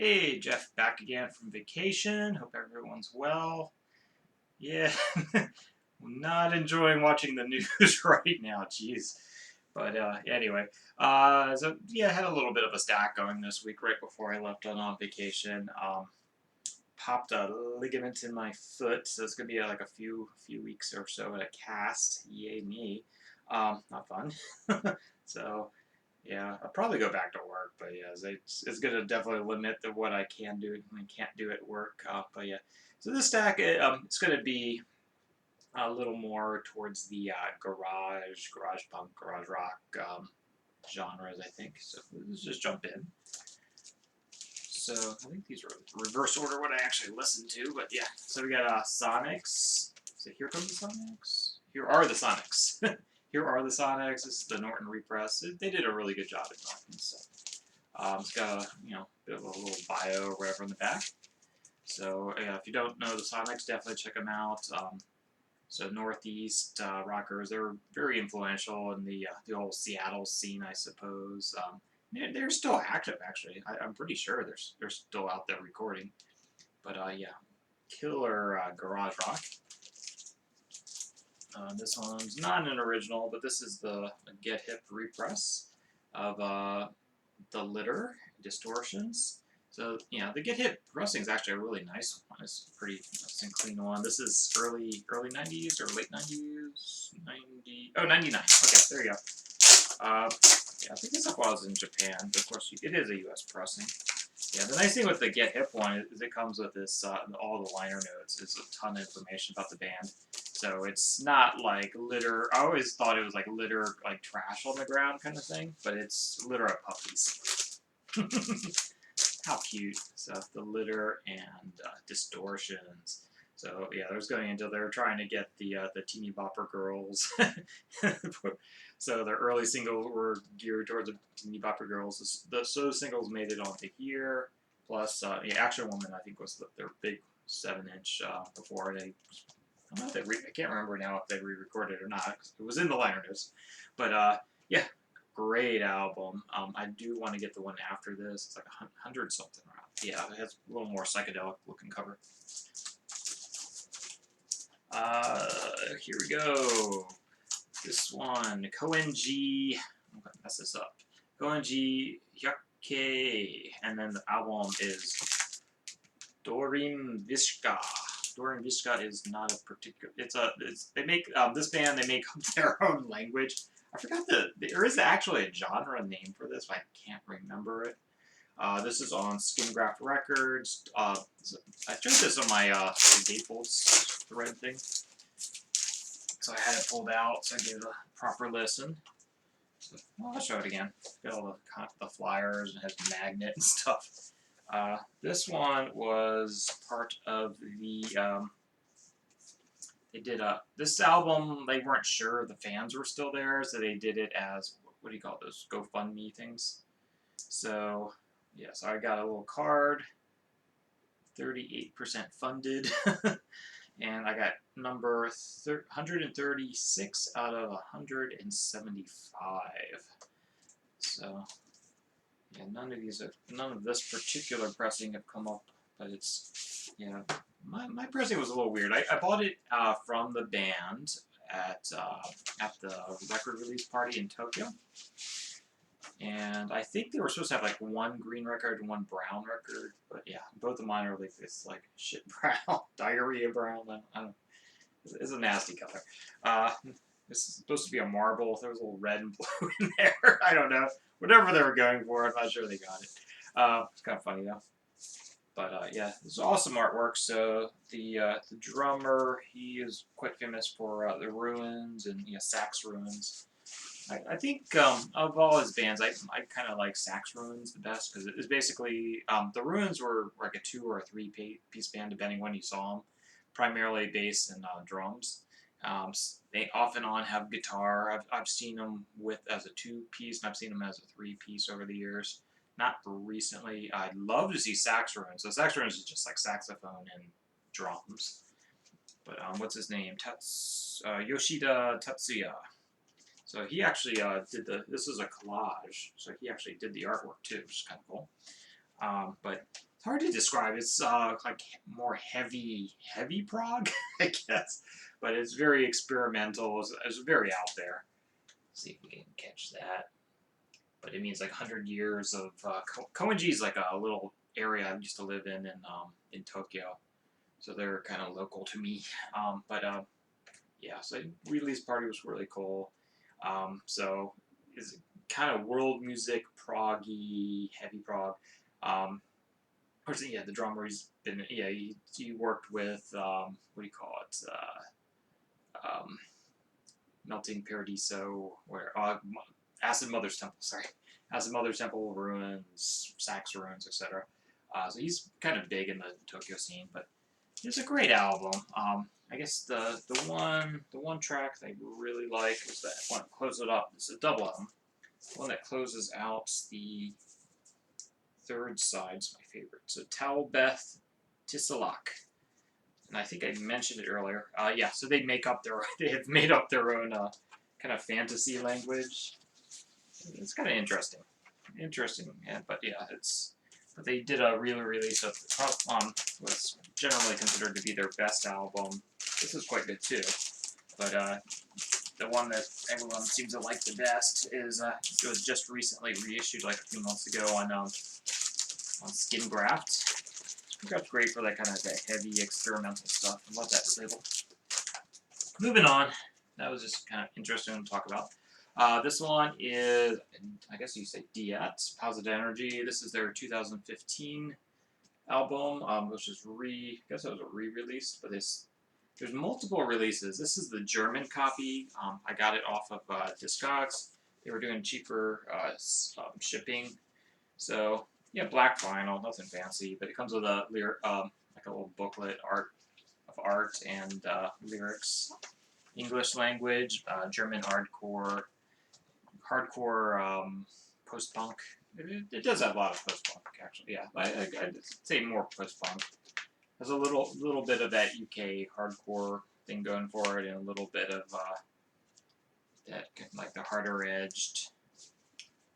Hey, Jeff, back again from vacation. Hope everyone's well. Yeah, not enjoying watching the news right now, jeez. But anyway, so yeah, I had a little bit of a stack going this week right before I left on vacation. Popped a ligament in my foot, so it's gonna be like a few weeks or so at a cast. Yay me. Not fun. So yeah, I'll probably go back to work, but yeah, it's going to definitely limit what I can do and can't do at work. But yeah, so this stack, it's going to be a little more towards the garage punk, garage rock genres, I think. So let's just jump in. So I think these are reverse order what I actually listened to, but yeah. So we got Sonics. So here come the Sonics. Here are the Sonics. Here are the Sonics. This is the Norton repress. They did a really good job at Norton. So it's got a bit of a little bio or whatever in the back. So yeah, if you don't know the Sonics, definitely check them out. So Northeast rockers, they're very influential in the old Seattle scene, I suppose. They're still active, actually. I'm pretty sure they're still out there recording. But yeah, killer garage rock. This one's not an original, but this is the Get Hip repress of the Litter Distortions. So yeah, the Get Hip pressing is actually a really nice one. It's a pretty nice and clean one. This is early 90s or late 90s, 99. Okay, there you go. Yeah, I think this was in Japan, but of course it is a U.S. pressing. Yeah, the nice thing with the Get Hip one is it comes with this all the liner notes. It's a ton of information about the band. So it's not like litter. I always thought it was like litter, like trash on the ground kind of thing, but it's litter of puppies. How cute. So the litter and distortions. So yeah, they're trying to get the teeny bopper girls. So their early singles were geared towards the teeny bopper girls. Those singles made it onto here. Plus, Action Woman I think was their big 7-inch before they. I don't know if I can't remember now if they re-recorded it or not. 'Cause it was in the liner notes, but yeah, great album. I do want to get the one after this. It's like 100 something around. Yeah, it has a little more psychedelic looking cover. Here we go. This one, Koenji. I'm gonna mess this up. Koenji Hyake, and then the album is Dorin Vishka. Dorin Vishka is not a particular. They make this band. They make up their own language. I forgot there is actually a genre name for this, but I can't remember it. This is on Skingraft Records. I showed this on my gatefolds thread thing, so I had it pulled out, so I gave it a proper listen. So, well, I'll show it again. Got all the flyers and has a magnet and stuff. This one was part of the. They did this album. They weren't sure the fans were still there, so they did it as what do you call those GoFundMe things. So yeah, so I got a little card. 38% funded, and I got number 136 out of 175. So yeah, none of this particular pressing have come up, but it's my pressing was a little weird. I bought it from the band at the record release party in Tokyo, and I think they were supposed to have like one green record and one brown record, but yeah, both of mine are like this like shit brown, diarrhea brown. I don't know. It's a nasty color. This is supposed to be a marble. There was a little red and blue in there. I don't know. Whatever they were going for, I'm not sure they got it. It's kind of funny though. But yeah, it's awesome artwork. So the drummer, he is quite famous for the Ruins and Sax Ruins. I think of all his bands, I kind of like Sax Ruins the best because it's basically the Ruins were like a 2 or a 3-piece band depending when you saw them, primarily bass and drums. They off and on have guitar. I've seen them as a 2-piece and I've seen them as a 3-piece over the years. Not recently. I'd love to see Sax Ruins. So Sax Ruins is just like saxophone and drums. But what's his name? Yoshida Tatsuya. So he actually this is a collage, so he actually did the artwork too, which is kind of cool. But it's hard to describe. It's like more heavy prog, I guess. But it's very experimental. It's very out there. Let's see if we can catch that. But it means like 100 years of Koenji is like a little area I used to live in Tokyo, so they're kind of local to me. But yeah, so release party was really cool. So it's kind of world music, proggy, heavy prog. Of course, yeah, the drummer he worked with what do you call it? Melting Paradiso, where Acid Mother's Temple, sorry, Acid Mother's Temple, Ruins, Sax Ruins, etc. So he's kind of big in the Tokyo scene, but it's a great album. I guess the one track I really like is that one that closes it up. It's a double album. The one that closes out the third side's my favorite. So Talbeth Tisalak. And I think I mentioned it earlier. Yeah, so they have made up their own kind of fantasy language. It's kind of interesting. Yeah, but yeah, but they did a re-release of what's generally considered to be their best album. This is quite good too. But the one that everyone seems to like the best is it was just recently reissued like a few months ago on Skin Graft. That's great for that kind of that heavy experimental stuff. I love that label. Moving on, that was just kind of interesting to talk about. This one is, I guess you say Diet, Positive Energy. This is their 2015 album, which is I guess it was a re-release, but there's multiple releases. This is the German copy. I got it off of Discogs. They were doing cheaper shipping, so. Yeah, black vinyl, nothing fancy, but it comes with a like a little booklet, of art and lyrics, English language, German hardcore, post-punk. It does have a lot of post-punk, actually. Yeah, I'd say more post-punk. There's a little bit of that UK hardcore thing going for it, and a little bit of that like the harder edged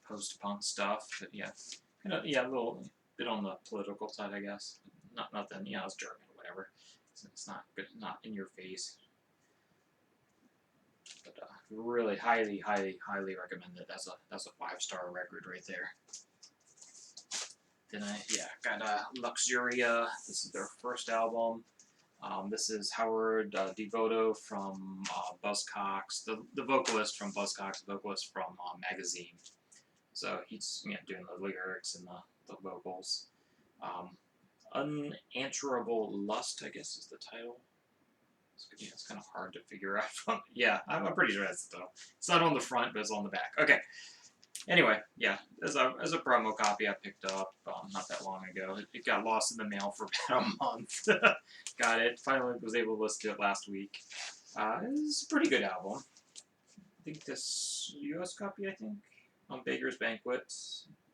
post-punk stuff. But yeah. Yeah, a little bit on the political side, I guess. Not nothing, it's German or whatever. It's not good, not in your face. But really highly recommend it. That's a 5-star record right there. Then got Luxuria. This is their first album. This is Howard Devoto from Buzzcocks, the vocalist from Buzzcocks, the vocalist from Magazine. So he's doing the lyrics and the vocals. Unanswerable Lust, I guess, is the title. It's kind of hard to figure out. Yeah, I'm pretty sure that's the title. It's not on the front, but it's on the back. Okay. Anyway, yeah, as a promo copy I picked up not that long ago. It got lost in the mail for about a month. Got it. Finally was able to listen to it last week. It's a pretty good album. I think this U.S. copy, on Baker's Banquet.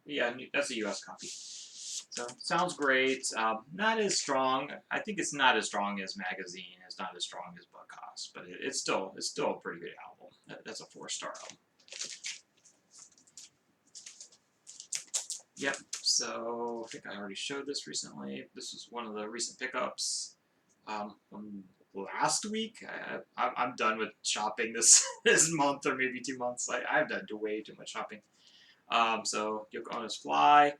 Yeah, that's a U.S. copy. So, sounds great. Not as strong. I think it's not as strong as Magazine. It's not as strong as Buzzcocks, but it's still a pretty good album. That's a 4-star album. Yep, so I think I already showed this recently. This was one of the recent pickups from last week. I'm done with shopping this month or maybe 2 months. I've done way too much shopping. So Yoko Ono's Fly.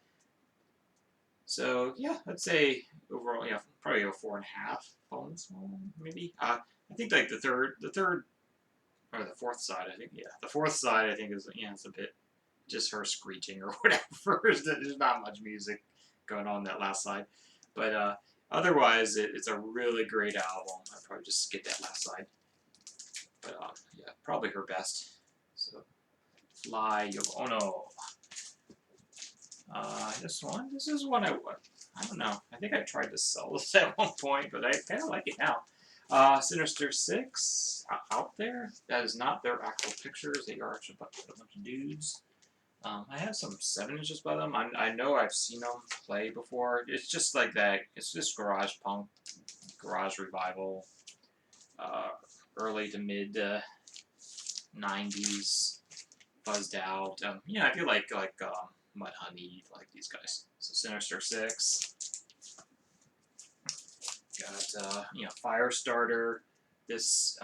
So yeah, I'd say overall, yeah, probably a 4.5 on this one, maybe. I think like the third or the fourth side. The fourth side I think is it's a bit just her screeching or whatever. There's not much music going on that last side, but otherwise it's a really great album. I'd probably just skip that last side, but yeah, probably her best. So Fly, Yoko Ono. This is one I don't know. I think I tried to sell this at one point, but I kind of like it now. Sinister Six, Out There. That is not their actual pictures. They are actually a bunch of dudes. I have some 7 inches by them. I know I've seen them play before. It's just like that. It's just garage punk, garage revival, early to mid 90s, buzzed out. I feel like Mudhoney, like these guys. So Sinister Six. got Firestarter. This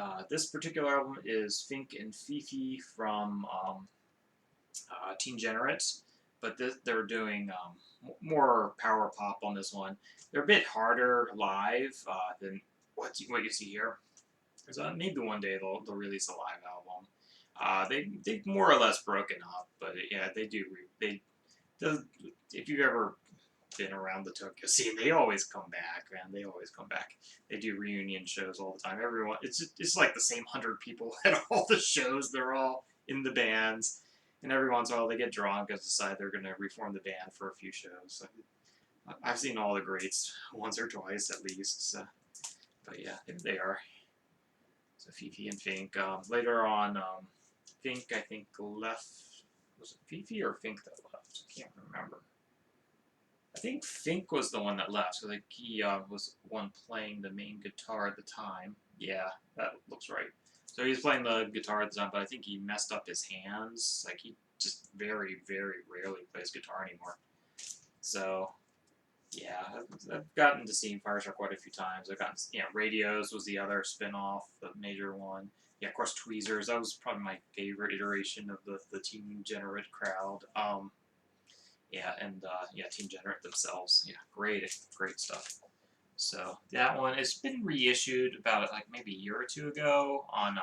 particular album is Fink and Fifi from Teen Generate, but they're doing more power pop on this one. They're a bit harder live than what you see here. So maybe one day they'll release a live album. They've more or less broken up, but yeah, they do. If you've ever been around the Tokyo scene, they always come back, man. They always come back. They do reunion shows all the time. Everyone, it's like the same 100 people at all the shows. They're all in the bands, and every once in a while they get drunk and decide they're going to reform the band for a few shows. So I've seen all the greats once or twice at least. So, but yeah, they are. So Fifi and Fink. Later on, Fink I think left. Was it Fifi or Fink that left? I can't remember. I think Fink was the one that left, so like he was one playing the main guitar at the time. Yeah, that looks right. So he was playing the guitar at the time, but I think he messed up his hands. Like he just very, very rarely plays guitar anymore. So yeah, I've gotten to see Firestar quite a few times. I've gotten, Radios was the other spin-off, the major one. Yeah, of course, Tweezers. That was probably my favorite iteration of the Teen Generate crowd. Yeah, and Teen Generate themselves. Yeah, great stuff. So that one has been reissued about like maybe a year or two ago on I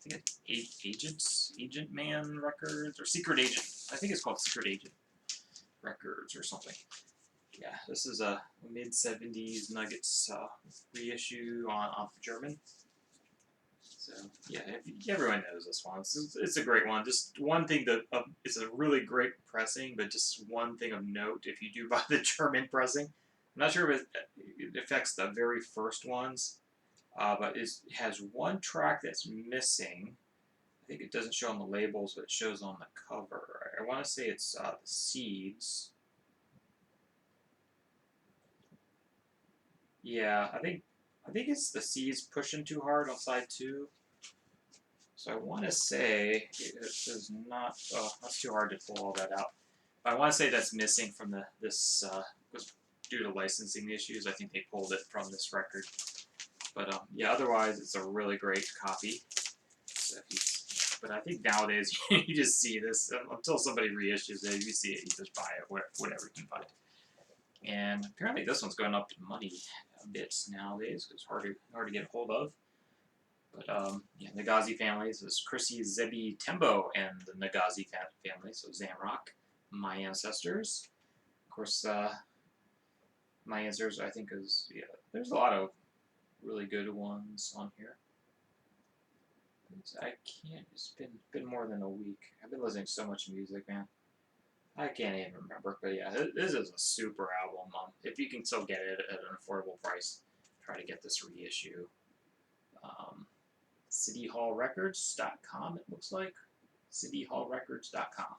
think it's Agent Man Records or Secret Agent. I think it's called Secret Agent Records or something. Yeah, this is a mid-70s Nuggets reissue off German. So yeah, everyone knows this one. It's a great one. Just one thing that it's a really great pressing, but just one thing of note: if you do buy the German pressing, I'm not sure if it affects the very first ones, but it has one track that's missing. I think it doesn't show on the labels, but it shows on the cover. I want to say it's the Seeds. Yeah, I think it's the Seeds pushing too hard on side 2. So I want to say it is not. Oh, that's too hard to pull all that out. But I want to say that's missing from this was due to licensing issues. I think they pulled it from this record. But yeah, otherwise it's a really great copy. So but I think nowadays you just see this until somebody reissues it. You see it, you just buy it, whatever you can find. And apparently this one's going up in money a bit nowadays. It's hard to get a hold of. But Nagazi families is Chrissy Zebi Tembo and the Nagazi family, so Zamrock, My Ancestors. Of course, My Ancestors I think is, there's a lot of really good ones on here. I can't, it's been more than a week. I've been listening to so much music, man. I can't even remember, but yeah, this is a super album. If you can still get it at an affordable price, try to get this reissue. CityHallRecords.com, it looks like. CityHallRecords.com.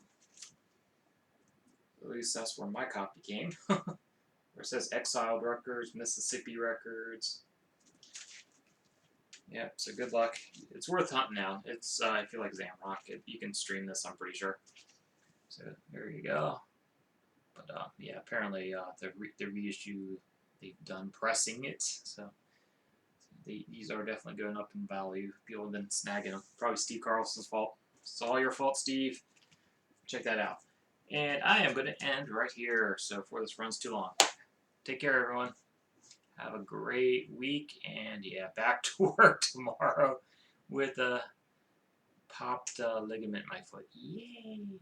At least that's where my copy came. Where it says Exiled Records, Mississippi Records. Yep, so good luck. It's worth hunting out. It's, I feel like Zamrock. You can stream this, I'm pretty sure. So there you go. But yeah, apparently the reissue, they've done pressing it. So these are definitely going up in value. People have been snagging them. Probably Steve Carlson's fault. It's all your fault, Steve. Check that out. And I am going to end right here. So before this runs too long. Take care, everyone. Have a great week. And yeah, back to work tomorrow with a popped ligament in my foot. Yay!